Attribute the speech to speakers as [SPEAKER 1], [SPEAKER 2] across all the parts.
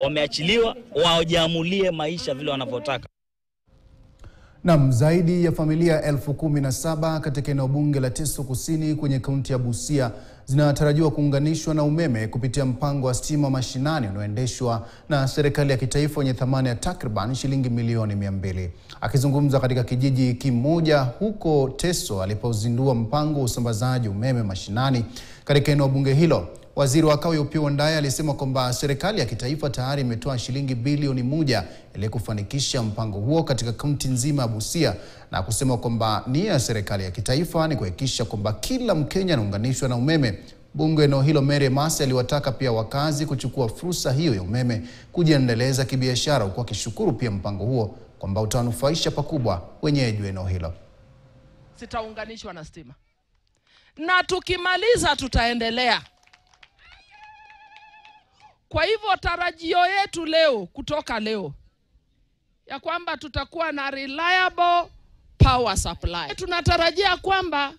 [SPEAKER 1] wameachiliwa wajiamulie maisha vile wanavyotaka.
[SPEAKER 2] Na zaidi ya familia 17,000 katika eneo bunge la Teso Kusini kwenye kaunti ya Busia zinatarajiwa kuunganishwa na umeme kupitia mpango wa stima mashinani unaoendeshwa na serikali ya kitaifa wenye thamani ya takriban shilingi milioni 200. Akizungumza katika kijiji kimoja huko Teso alipozindua mpango wa usambazaji umeme mashinani katika eneo bunge hilo, Waziri wa Kawi Opiyo Wandayi alisema kwamba serikali ya kitaifa tayari imetoa shilingi bilioni 1 ili kufanikisha mpango huo katika kaunti nzima ya Busia, na kusema kwamba nia ya serikali ya kitaifa ni kuhakikisha kwamba kila Mkenya anaunganishwa na umeme. Bunge eneo hilo Mary Emasi aliwataka pia wakazi kuchukua fursa hiyo ya umeme kujiendeleza kibiashara, huku akishukuru pia mpango huo kwamba utanufaisha pakubwa wenyeji wa eneo hilo.
[SPEAKER 3] Sitaunganishwa na stima, na tukimaliza tutaendelea. Kwa hivyo tarajio yetu leo, kutoka leo, ya kwamba tutakuwa na reliable power supply. Tunatarajia kwamba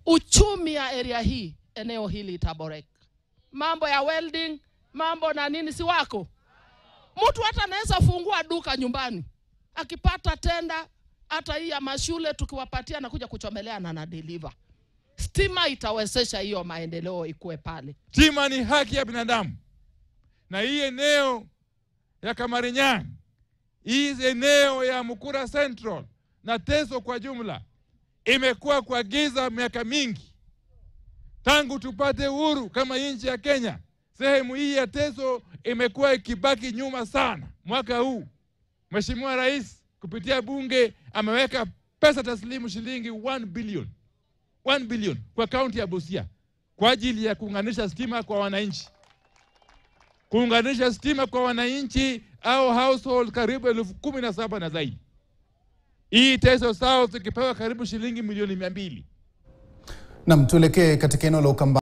[SPEAKER 3] uchumi ya area hii, eneo hili itaboreka. Mambo ya welding, mambo na nini si wako. Mtu hata anaweza fungua duka nyumbani. Akipata tenda, hata hii ya mashule tukiwapatia na kuja kuchomelea na deliver. Stima itawezesha hiyo maendeleo ikuwe pale.
[SPEAKER 4] Stima ni haki ya binadamu. Na hii eneo ya Kamarinyang, hii eneo ya Mukura Central na Teso kwa jumla imekuwa kwa giza miaka mingi. Tangu tupate uhuru kama nchi ya Kenya, sehemu hii ya Teso imekuwa ikibaki nyuma sana. Mwaka huu Mheshimiwa Rais kupitia bunge ameweka pesa taslimu shilingi 1 billion kwa kaunti ya Busia kwa ajili ya kuunganisha stima kwa wananchi. Kuunganisha stima kwa wananchi au household karibu 17,000 na zaidi. Hii Teso South ikipewa karibu shilingi milioni 200.
[SPEAKER 2] Na tuelekee katika eneo la Ukambani.